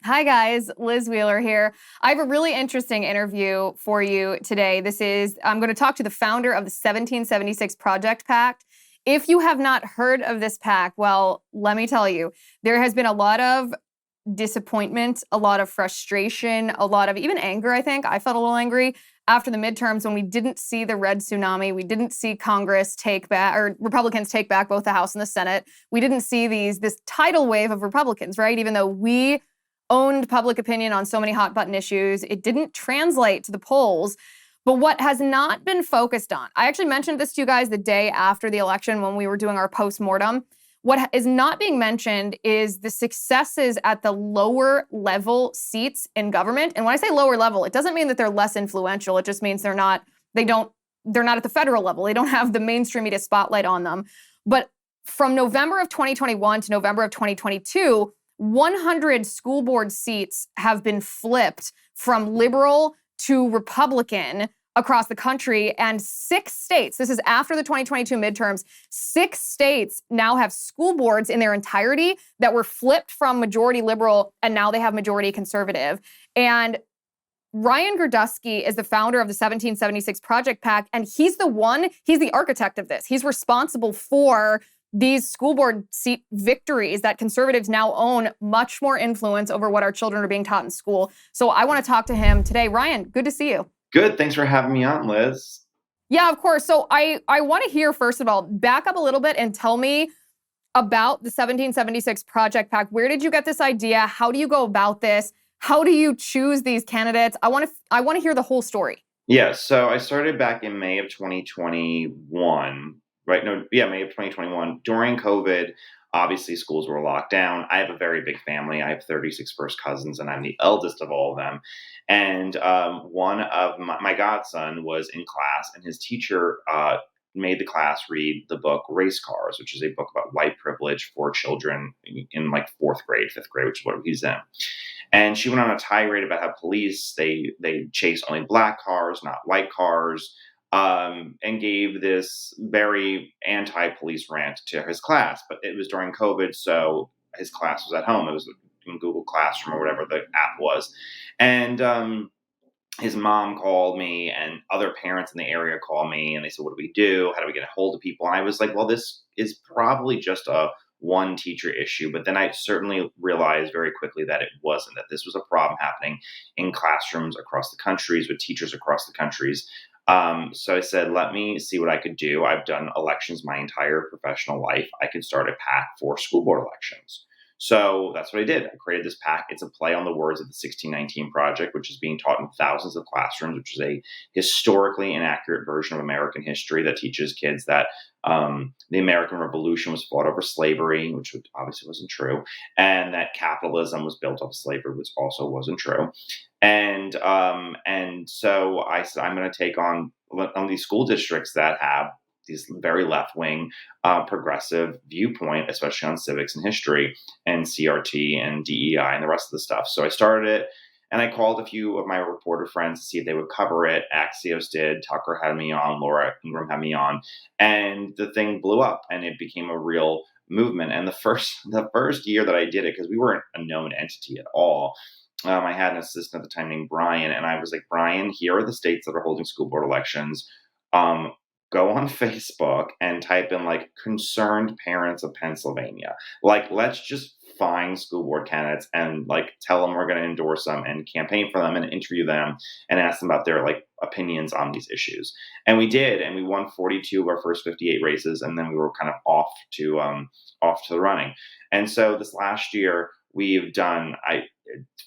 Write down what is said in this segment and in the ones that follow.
Hi guys, Liz Wheeler here. I have a really interesting interview for you today. I'm going to talk to the founder of the 1776 Project PAC. If you have not heard of this PAC, well, let me tell you, there has been a lot of disappointment, a lot of frustration, a lot of even anger, I think. I felt a little angry after the midterms when we didn't see the red tsunami. We didn't see Congress take back, or Republicans take back both the House and the Senate. We didn't see this tidal wave of Republicans, right? Even though we owned public opinion on so many hot button issues, it didn't translate to the polls. But what has not been focused on, I actually mentioned this to you guys the day after the election when we were doing our post-mortem. What is not being mentioned is the successes at the lower level seats in government. And when I say lower level, it doesn't mean that they're less influential. It just means they're not at the federal level. They don't have the mainstream media spotlight on them. But from November of 2021 to November of 2022, 100 school board seats have been flipped from liberal to Republican across the country, and 6 states, this is after the 2022 midterms, 6 states now have school boards in their entirety that were flipped from majority liberal, and now they have majority conservative. And Ryan Girdusky is the founder of the 1776 Project PAC, and he's the architect of this. He's responsible for these school board seat victories that conservatives now own much more influence over what our children are being taught in school. So I want to talk to him today. Ryan, good to see you. Good. Thanks for having me on, Liz. Yeah, of course. So I want to hear, first of all, back up a little bit and tell me about the 1776 Project PAC. Where did you get this idea? How do you go about this? How do you choose these candidates? I want to hear the whole story. Yeah, so I started back in May of 2021. Right? No, yeah, May of 2021. During COVID, obviously schools were locked down. I have a very big family. I have 36 first cousins, and I'm the eldest of all of them. And one of my godson was in class, and his teacher made the class read the book Race Cars, which is a book about white privilege for children in like 4th grade, 5th grade, which is what he's in. And she went on a tirade about how police, they chase only black cars, not white cars. And gave this very anti-police rant to his class. But it was during COVID, so his class was at home. It was in Google Classroom or whatever the app was. And his mom called me, and other parents in the area called me, and they said, what do we do? How do we get a hold of people? And I was like, well, this is probably just a one teacher issue. But then I certainly realized very quickly that it wasn't, that this was a problem happening in classrooms across the countries with teachers across the countries. So I said, let me see what I could do. I've done elections my entire professional life. I could start a PAC for school board elections. So that's what I did. I created this PAC. It's a play on the words of the 1619 Project, which is being taught in thousands of classrooms, which is a historically inaccurate version of American history that teaches kids that the American Revolution was fought over slavery, which obviously wasn't true, and that capitalism was built off slavery, which also wasn't true. And so I said, I'm going to take on these school districts that have these very left-wing progressive viewpoint, especially on civics and history and CRT and DEI and the rest of the stuff. So I started it, and I called a few of my reporter friends to see if they would cover it. Axios did. Tucker had me on. Laura Ingram had me on. And the thing blew up, and it became a real movement. And the first year that I did it, because we weren't a known entity at all, I had an assistant at the time named Brian, and I was like, Brian, here are the states that are holding school board elections. Go on Facebook and type in like concerned parents of Pennsylvania. Like, let's just find school board candidates and like tell them we're going to endorse them and campaign for them and interview them and ask them about their like opinions on these issues. And we did, and we won 42 of our first 58 races, and then we were kind of off to the running. And so this last year we've done, it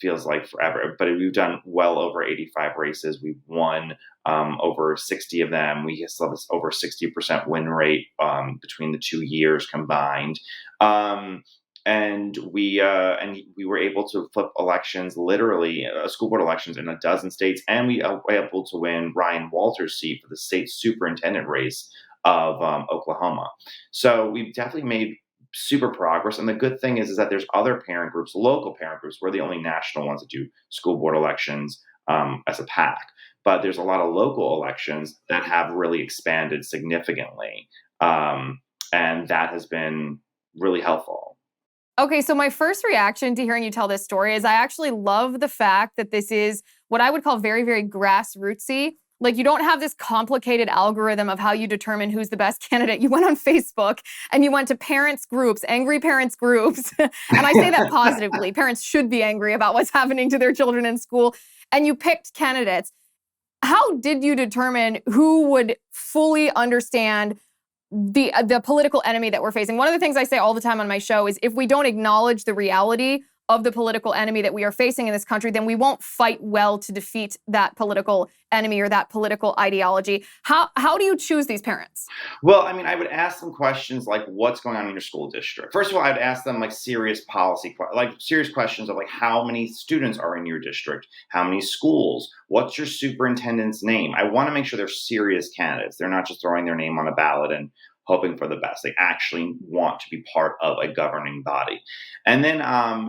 feels like forever, but we've done well over 85 races. We've won over 60 of them. We still have this over 60% win rate between the 2 years combined. And we were able to flip elections, literally school board elections in a dozen states, and we were able to win Ryan Walters' seat for the state superintendent race of Oklahoma. So we've definitely made super progress. And the good thing is that there's other parent groups, local parent groups. We're the only national ones that do school board elections as a PAC. But there's a lot of local elections that have really expanded significantly. And that has been really helpful. Okay, so my first reaction to hearing you tell this story is I actually love the fact that this is what I would call very, very grassrootsy. Like, you don't have this complicated algorithm of how you determine who's the best candidate. You went on Facebook and you went to parents groups, angry parents groups. And I say that positively. Parents should be angry about what's happening to their children in school. And you picked candidates. How did you determine who would fully understand the political enemy that we're facing? One of the things I say all the time on my show is if we don't acknowledge the reality of the political enemy that we are facing in this country, then we won't fight well to defeat that political enemy or that political ideology. How do you choose these parents? Well, I mean, I would ask them questions like, "What's going on in your school district?" First of all, I'd ask them like serious like serious questions of like, "How many students are in your district? How many schools? What's your superintendent's name?" I want to make sure they're serious candidates. They're not just throwing their name on a ballot and hoping for the best. They actually want to be part of a governing body. And then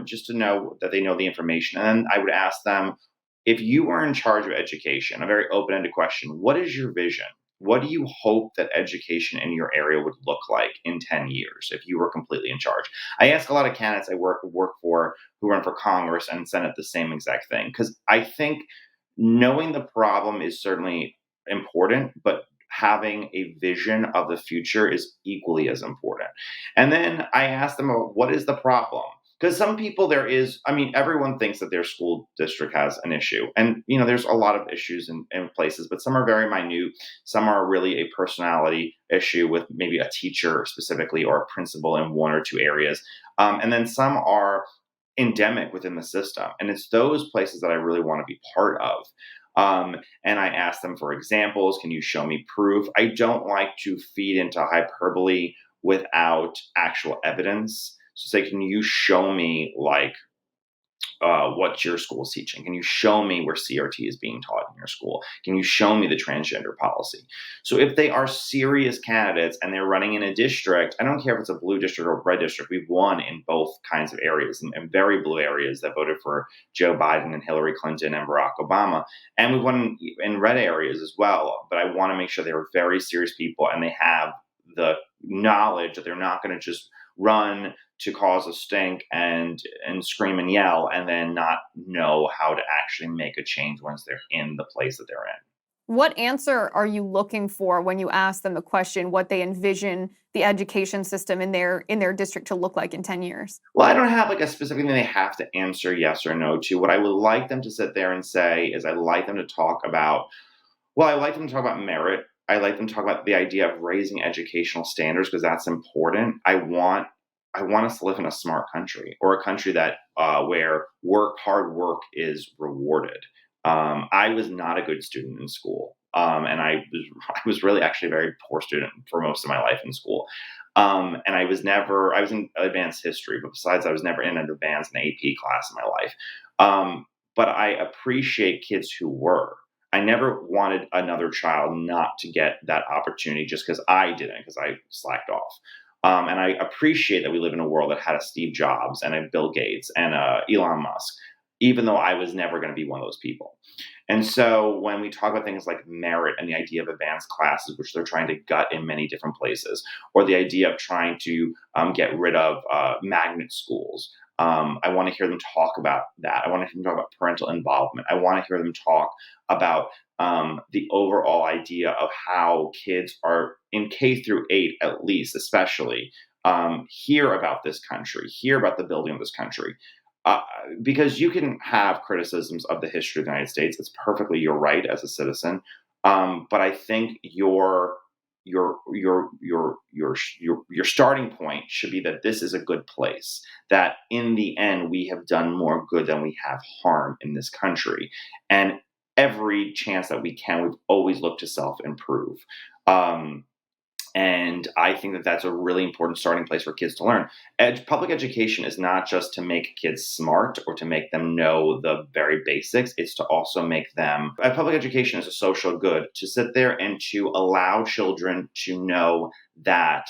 just to know that they know the information. And then I would ask them, if you were in charge of education, a very open-ended question, what is your vision? What do you hope that education in your area would look like in 10 years if you were completely in charge? I ask a lot of candidates I work for who run for Congress and Senate the same exact thing, because I think knowing the problem is certainly important, but having a vision of the future is equally as important. And then I ask them, what is the problem? Because some people everyone thinks that their school district has an issue. And, there's a lot of issues in places, but some are very minute. Some are really a personality issue with maybe a teacher specifically or a principal in one or two areas. And then some are endemic within the system. And it's those places that I really want to be part of. And I ask them for examples. Can you show me proof? I don't like to feed into hyperbole without actual evidence. So say, can you show me what your school is teaching? Can you show me where CRT is being taught in your school? Can you show me the transgender policy? So if they are serious candidates and they're running in a district, I don't care if it's a blue district or a red district, we've won in both kinds of areas, and very blue areas that voted for Joe Biden and Hillary Clinton and Barack Obama. And we've won in red areas as well. But I want to make sure they are very serious people and they have the knowledge that they're not going to just run to cause a stink and scream and yell and then not know how to actually make a change once they're in the place that they're in. What answer are you looking for when you ask them the question what they envision the education system in their district to look like in 10 years? Well, I don't have like a specific thing they have to answer yes or no to. What I would like them to sit there and say is I like them to talk about merit. I like them to talk about the idea of raising educational standards because that's important. I want us to live in a smart country, or a country that where hard work is rewarded. I was not a good student in school, and I was really actually a very poor student for most of my life in school. And I was in advanced history, but besides, I was never in an advanced and AP class in my life. But I appreciate kids who were. I never wanted another child not to get that opportunity just because I didn't, because I slacked off. And I appreciate that we live in a world that had a Steve Jobs and a Bill Gates and a Elon Musk, even though I was never going to be one of those people. And so when we talk about things like merit and the idea of advanced classes, which they're trying to gut in many different places, or the idea of trying to get rid of magnet schools, I want to hear them talk about that. I want to hear them talk about parental involvement. I want to hear them talk about the overall idea of how kids are in K through 8, at least, especially, hear about this country, hear about the building of this country. Because you can have criticisms of the history of the United States. It's perfectly your right as a citizen. But I think your starting point should be that this is a good place, that in the end we have done more good than we have harm in this country, and every chance that we can, we've always looked to self-improve. And I think that that's a really important starting place for kids to learn. Public education is not just to make kids smart or to make them know the very basics. It's to also make them, public education is a social good, to sit there and to allow children to know that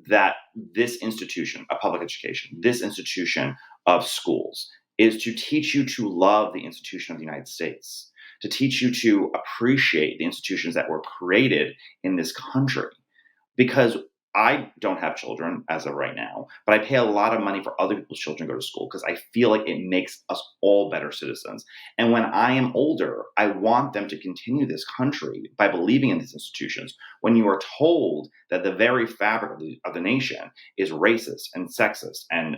that this institution, a public education, this institution of schools, is to teach you to love the institution of the United States, to teach you to appreciate the institutions that were created in this country. Because I don't have children as of right now, but I pay a lot of money for other people's children to go to school because I feel like it makes us all better citizens. And when I am older, I want them to continue this country by believing in these institutions. When you are told that the very fabric of the nation is racist and sexist and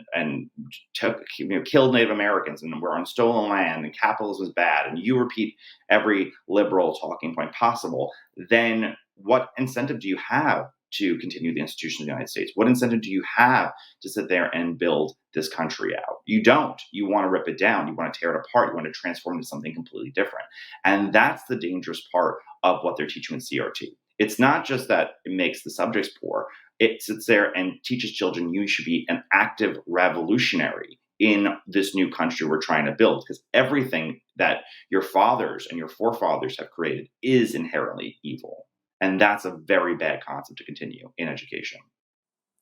killed Native Americans and we're on stolen land and capitalism is bad, and you repeat every liberal talking point possible, then what incentive do you have to continue the institutions of the United States? What incentive do you have to sit there and build this country out? You don't. You want to rip it down. You want to tear it apart. You want to transform it into something completely different. And that's the dangerous part of what they're teaching in CRT. It's not just that it makes the subjects poor. It sits there and teaches children you should be an active revolutionary in this new country we're trying to build, because everything that your fathers and your forefathers have created is inherently evil. And that's a very bad concept to continue in education.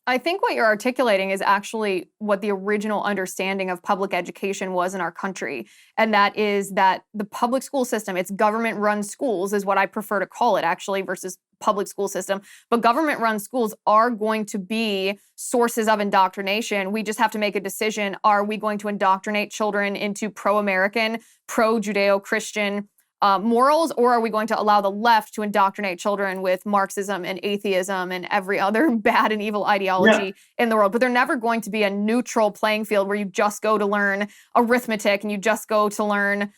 I think what you're articulating is actually what the original understanding of public education was in our country. And that is that the public school system, it's government-run schools is what I prefer to call it actually versus public school system. But government-run schools are going to be sources of indoctrination. We just have to make a decision. Are we going to indoctrinate children into pro-American, pro-Judeo-Christian morals, or are we going to allow the left to indoctrinate children with Marxism and atheism and every other bad and evil ideology in the world? But they're never going to be a neutral playing field where you just go to learn arithmetic and you just go to learn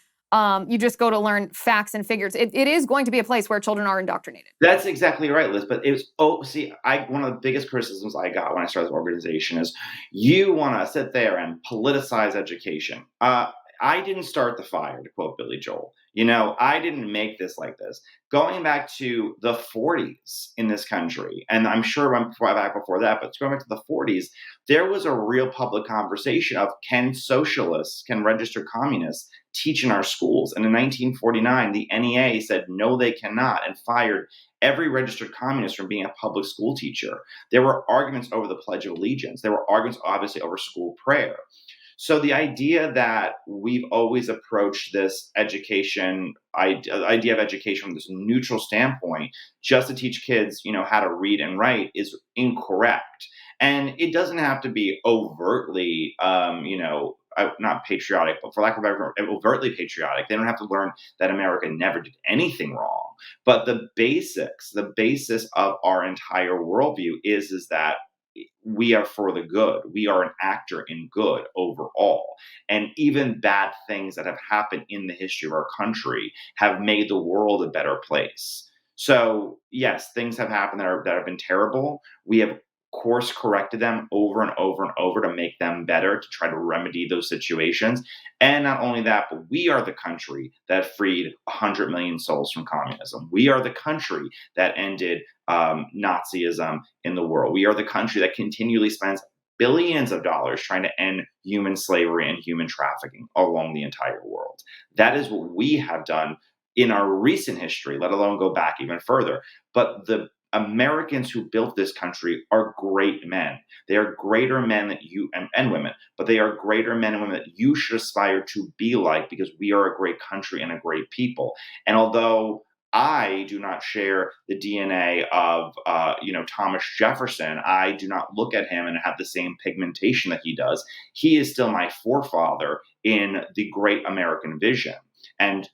facts and figures. It is going to be a place where children are indoctrinated. That's exactly right, Liz. But one of the biggest criticisms I got when I started this organization is you want to sit there and politicize education. I didn't start the fire, to quote Billy Joel. I didn't make this like this. Going back to the 40s in this country, and I'm sure I'm back before that, but going back to the 40s, there was a real public conversation of can registered communists teach in our schools? And in 1949, the NEA said, no, they cannot, and fired every registered communist from being a public school teacher. There were arguments over the Pledge of Allegiance. There were arguments, obviously, over school prayer. So the idea that we've always approached this idea of education from this neutral standpoint, just to teach kids, how to read and write, is incorrect. And it doesn't have to be overtly, not patriotic, but for lack of a better word, overtly patriotic. They don't have to learn that America never did anything wrong. But the basis of our entire worldview is that we are for the good. We are an actor in good overall. And even bad things that have happened in the history of our country have made the world a better place. So yes, things have happened that have been terrible. We have course corrected them over and over and over to make them better, to try to remedy those situations. And not only that, but we are the country that freed 100 million souls from communism. We are the country that ended Nazism in the world. We are the country that continually spends billions of dollars trying to end human slavery and human trafficking along the entire world. That is what we have done in our recent history, let alone go back even further. But the Americans who built this country are great men. They are greater men that you and women, but they are greater men and women that you should aspire to be like, because we are a great country and a great people. And although I do not share the DNA of, Thomas Jefferson, I do not look at him and have the same pigmentation that he does. He is still my forefather in the great American vision. And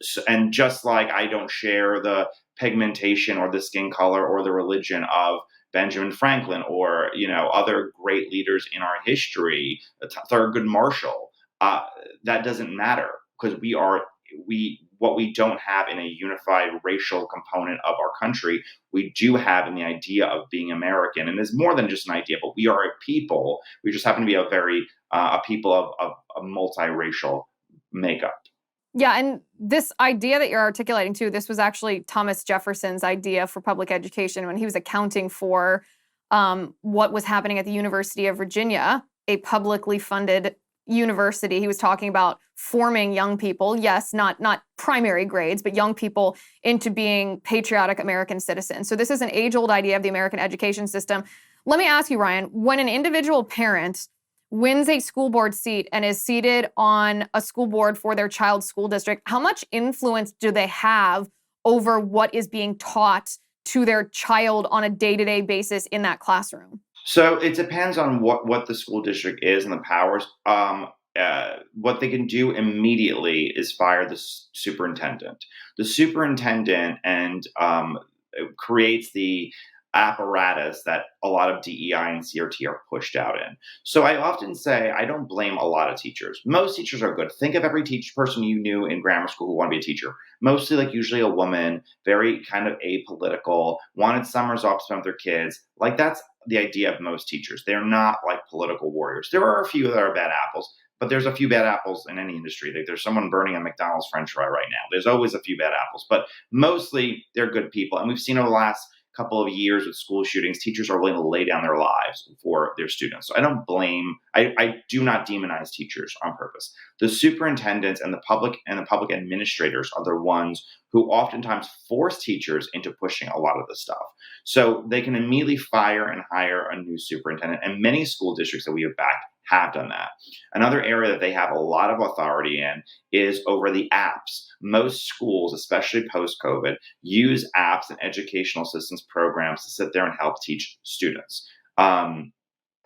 just like I don't share the pigmentation or the skin color or the religion of Benjamin Franklin or other great leaders in our history, Thurgood Marshall, that doesn't matter, because what we don't have in a unified racial component of our country, we do have in the idea of being American. And it's more than just an idea, but we are a people. We just happen to be a people of a multiracial makeup. Yeah, and this idea that you're articulating too, this was actually Thomas Jefferson's idea for public education when he was accounting for what was happening at the University of Virginia, a publicly funded university. He was talking about forming young people, yes, not primary grades, but young people into being patriotic American citizens. So this is an age-old idea of the American education system. Let me ask you, Ryan, when an individual parent wins a school board seat and is seated on a school board for their child's school district, how much influence do they have over what is being taught to their child on a day-to-day basis in that classroom? So it depends on what the school district is and the powers. What they can do immediately is fire the superintendent. The superintendent and creates the apparatus that a lot of DEI and CRT are pushed out in. So I often say I don't blame a lot of teachers. Most teachers are good. Think of every person you knew in grammar school who wanted to be a teacher. Mostly, like, usually a woman, very kind of apolitical, wanted summers off to spend with their kids. Like, that's the idea of most teachers. They're not like political warriors. There are a few that are bad apples, but there's a few bad apples in any industry. Like, there's someone burning a McDonald's French fry right now. There's always a few bad apples, but mostly they're good people. And we've seen over the last couple of years with school shootings, teachers are willing to lay down their lives for their students. So I do not demonize teachers on purpose. The superintendents and the public administrators are the ones who oftentimes force teachers into pushing a lot of this stuff. So they can immediately fire and hire a new superintendent. And many school districts that we have backed have done that. Another area that they have a lot of authority in is over the apps. Most schools, especially post-COVID, use apps and educational assistance programs to sit there and help teach students. A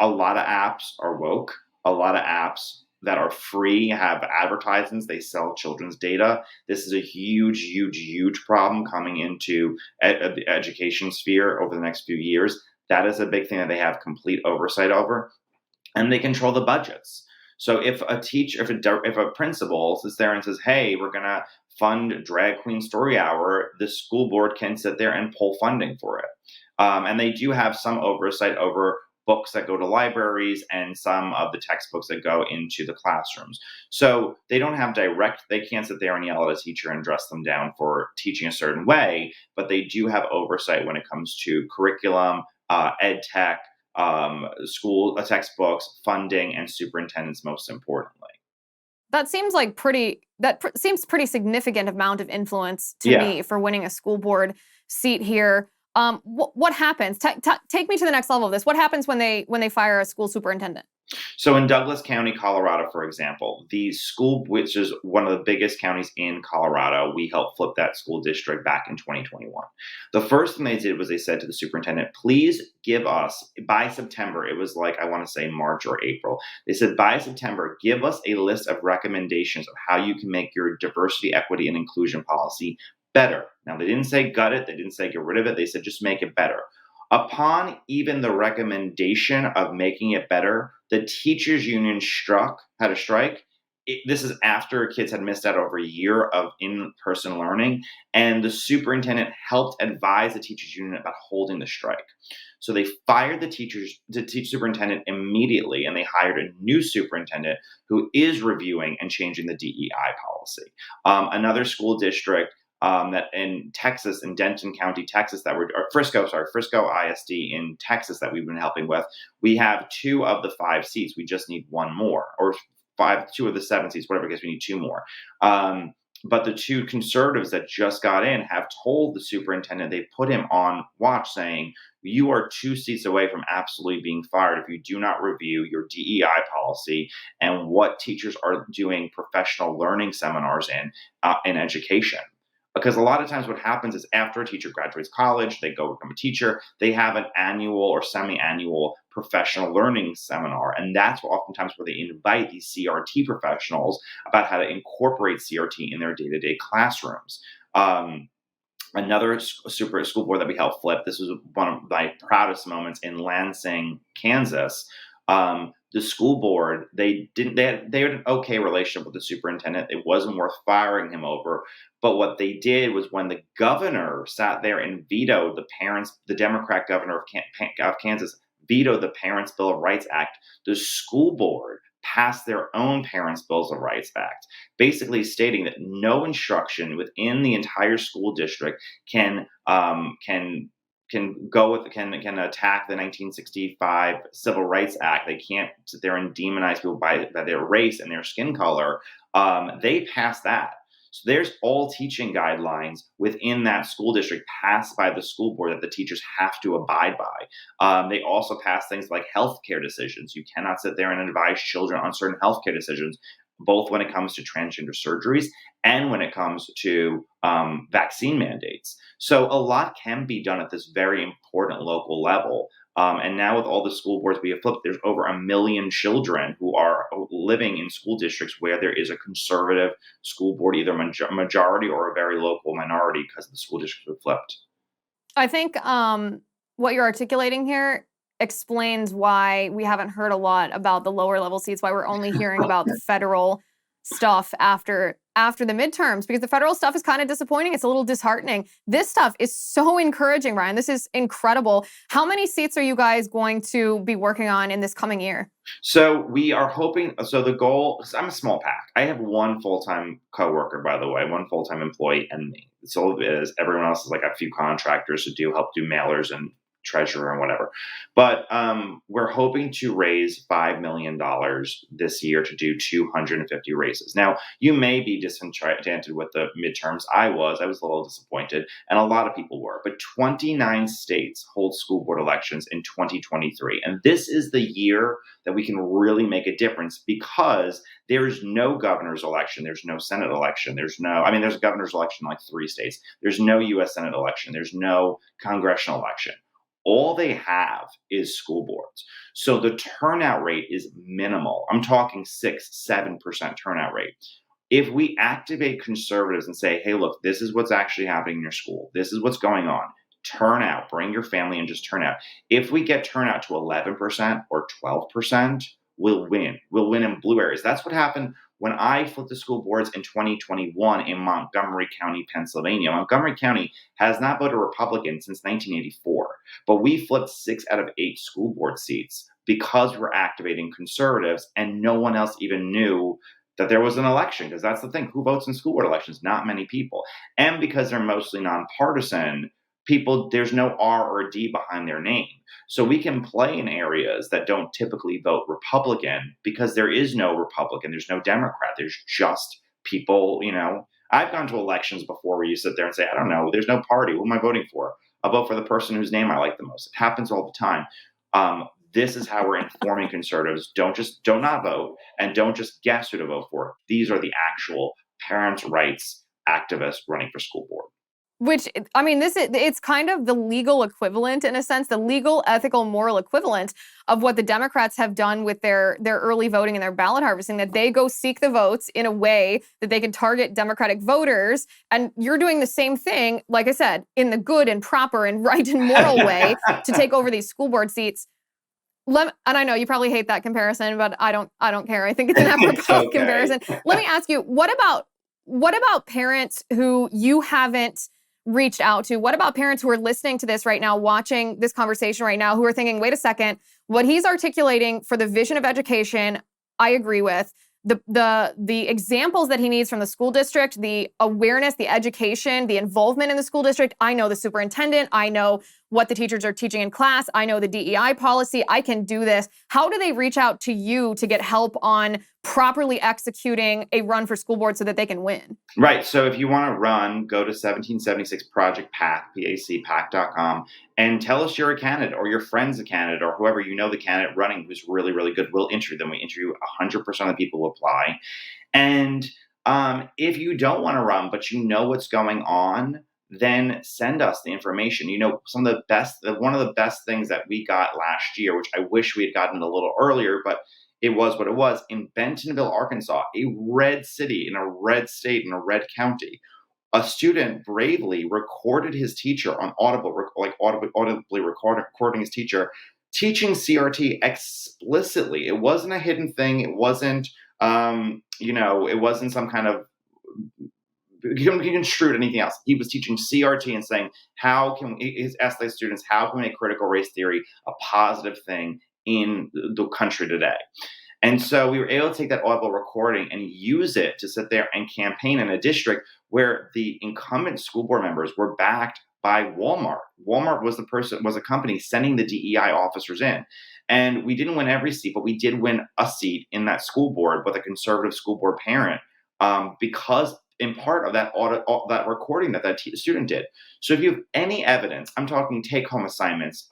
lot of apps are woke. A lot of apps that are free have advertisements. They sell children's data. This is a huge, huge, huge problem coming into the education sphere over the next few years. That is a big thing that they have complete oversight over. And they control the budgets. So if a teacher, if a principal sits there and says, "Hey, we're gonna fund Drag Queen Story Hour," the school board can sit there and pull funding for it. And they do have some oversight over books that go to libraries and some of the textbooks that go into the classrooms. So they don't have they can't sit there and yell at a teacher and dress them down for teaching a certain way, but they do have oversight when it comes to curriculum, ed tech, school textbooks, funding, and superintendents, most importantly. That seems like seems pretty significant amount of influence to Yeah. me for winning a school board seat here. What happens? Take me to the next level of this. What happens when they fire a school superintendent? So in Douglas County, Colorado, for example, the school, which is one of the biggest counties in Colorado, we helped flip that school district back in 2021. The first thing they did was they said to the superintendent, "Please give us, by September," it was like, I want to say March or April. They said, "By September, give us a list of recommendations of how you can make your diversity, equity, and inclusion policy better." Now, they didn't say gut it. They didn't say get rid of it. They said just make it better. Upon even the recommendation of making it better, the teachers union had a strike. This is after kids had missed out over a year of in-person learning, and the superintendent helped advise the teachers union about holding the strike. So they fired the superintendent immediately, and they hired a new superintendent who is reviewing and changing the DEI policy. Another school district that in Texas, in Denton County, Texas, Frisco ISD in Texas that we've been helping with. We have 2 of the 5 seats. We just need 1 more, or 2 of the 7 seats, whatever, because we need 2 more. But the 2 conservatives that just got in have told the superintendent, they put him on watch, saying, "You are 2 seats away from absolutely being fired if you do not review your DEI policy and what teachers are doing professional learning seminars in education." Because a lot of times what happens is after a teacher graduates college, they go become a teacher, they have an annual or semi-annual professional learning seminar. And that's oftentimes where they invite these CRT professionals about how to incorporate CRT in their day-to-day classrooms. Another school board that we helped flip, this was one of my proudest moments in Lansing, Kansas. The school board, they had an okay relationship with the superintendent. It wasn't worth firing him over. But what they did was, when the governor sat there and vetoed the Democrat governor of Kansas vetoed the Parents' Bill of Rights Act, the school board passed their own Parents' Bills of Rights Act, basically stating that no instruction within the entire school district can attack the 1965 Civil Rights Act. They can't sit there and demonize people by their race and their skin color. They passed that. So there's all teaching guidelines within that school district passed by the school board that the teachers have to abide by. They also pass things like healthcare decisions. You cannot sit there and advise children on certain healthcare decisions both when it comes to transgender surgeries and when it comes to vaccine mandates. So a lot can be done at this very important local level. And now with all the school boards we have flipped, there's over 1 million children who are living in school districts where there is a conservative school board, either majority or a very local minority, because the school districts have flipped. I think what you're articulating here explains why we haven't heard a lot about the lower level seats, why we're only hearing about the federal stuff after the midterms, because the federal stuff is kind of disappointing. It's a little disheartening. This stuff is so encouraging, Ryan. This is incredible. How many seats are you guys going to be working on in this coming year? So we are hoping, so the goal, I'm a small PAC. I have one full-time coworker, by the way, one full-time employee, and me. So it is, everyone else is like a few contractors who help do mailers and treasurer and whatever. But we're hoping to raise $5 million this year to do 250 races. Now, you may be disenchanted with the midterms. I was a little disappointed, and a lot of people were. But 29 states hold school board elections in 2023. And this is the year that we can really make a difference, because there's no governor's election. There's no Senate election. There's a governor's election in like 3 states. There's no U.S. Senate election. There's no congressional election. All they have is school boards. So the turnout rate is minimal. I'm talking 6-7% turnout rate. If we activate conservatives and say, hey, look, this is what's actually happening in your school. This is what's going on. Turn out, bring your family and just turn out. If we get turnout to 11% or 12%, we'll win. We'll win in blue areas. That's what happened when I flipped the school boards in 2021 in Montgomery County, Pennsylvania. Montgomery County has not voted Republican since 1984, but we flipped 6 out of 8 school board seats because we're activating conservatives, and no one else even knew that there was an election, because that's the thing. Who votes in school board elections? Not many people. And because they're mostly nonpartisan, people, there's no R or D behind their name. So we can play in areas that don't typically vote Republican, because there is no Republican, there's no Democrat, there's just people, I've gone to elections before where you sit there and say, I don't know, there's no party. Who am I voting for? I'll vote for the person whose name I like the most. It happens all the time. This is how we're informing conservatives. Don't not vote, and don't just guess who to vote for. These are the actual parents' rights activists running for school board. Which, I mean, it's kind of the legal equivalent, in a sense, the legal, ethical, moral equivalent of what the Democrats have done with their early voting and their ballot harvesting, that they go seek the votes in a way that they can target Democratic voters. And you're doing the same thing, like I said, in the good and proper and right and moral way to take over these school board seats. And I know you probably hate that comparison, but I don't care. I think it's an apropos comparison. Let me ask you, what about parents who you haven't reached out to? What about parents who are listening to this right now, watching this conversation right now, who are thinking, wait a second, what he's articulating for the vision of education, I agree with. The examples that he needs from the school district, the awareness, the education, the involvement in the school district. I know the superintendent. I know what the teachers are teaching in class. I know the DEI policy. I can do this. How do they reach out to you to get help on properly executing a run for school board so that they can win? Right. So if you want to run, go to 1776 Project PAC, PAC.com, and tell us you're a candidate, or your friend's a candidate, or whoever you know the candidate running who's really, really good. We'll interview them. We interview 100% of the people who apply. And if you don't want to run, but you know what's going on, then send us the information. One of the best things that we got last year, which I wish we had gotten a little earlier, but it was what it was, in Bentonville, Arkansas, a red city in a red state in a red county. A student bravely recorded his teacher on audibly recording his teacher teaching CRT explicitly. It wasn't a hidden thing. It wasn't, it wasn't some kind of, you can construe it anything else. He was teaching CRT and saying, his essay students, how can we make critical race theory a positive thing in the country today? And so we were able to take that audible recording and use it to sit there and campaign in a district where the incumbent school board members were backed by Walmart. Walmart was a company sending the DEI officers in. And we didn't win every seat, but we did win a seat in that school board with a conservative school board parent, because in part of that audit, that recording that student did. So if you have any evidence, I'm talking take-home assignments,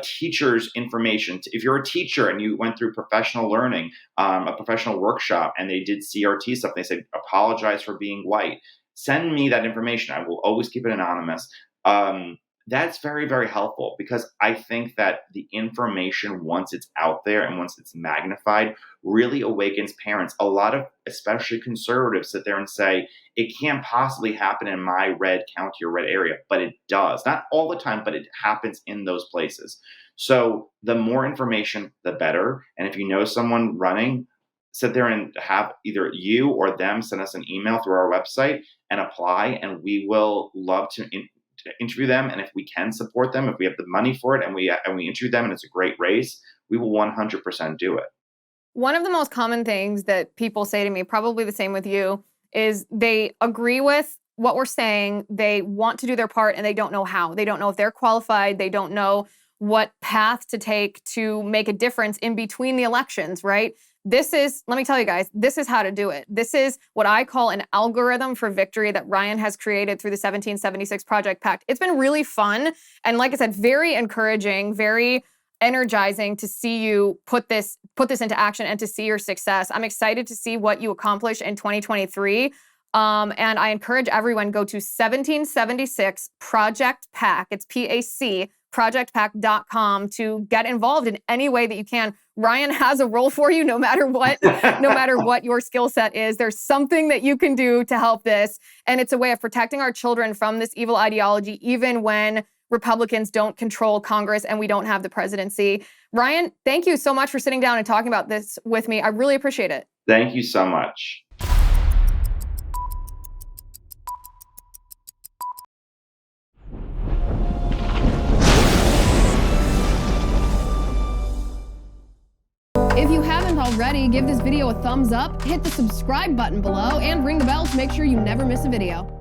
teachers' information. If you're a teacher and you went through professional learning, a professional workshop, and they did CRT stuff, they said, apologize for being white. Send me that information. I will always keep it anonymous. That's very, very helpful, because I think that the information, once it's out there and once it's magnified, really awakens parents. A lot of, especially conservatives, sit there and say, it can't possibly happen in my red county or red area, but it does. Not all the time, but it happens in those places. So the more information, the better. And if you know someone running, sit there and have either you or them send us an email through our website and apply, and we will love to interview them. And if we can support them, if we have the money for it, and we interview them and it's a great race, we will 100% do it. One of the most common things that people say to me, probably the same with you, is they agree with what we're saying, they want to do their part, and they don't know how. They don't know if they're qualified, they don't know what path to take to make a difference in between the elections, right? This is, let me tell you guys, this is how to do it. This is what I call an algorithm for victory that Ryan has created through the 1776 Project PAC. It's been really fun. And like I said, very encouraging, very energizing to see you put this into action and to see your success. I'm excited to see what you accomplish in 2023. And I encourage everyone, go to 1776 Project PAC. It's PAC, projectpac.com, to get involved in any way that you can. Ryan has a role for you, no matter what, no matter what your skill set is. There's something that you can do to help this. And it's a way of protecting our children from this evil ideology, even when Republicans don't control Congress and we don't have the presidency. Ryan, thank you so much for sitting down and talking about this with me. I really appreciate it. Thank you so much. If you haven't already, give this video a thumbs up, hit the subscribe button below, and ring the bell to make sure you never miss a video.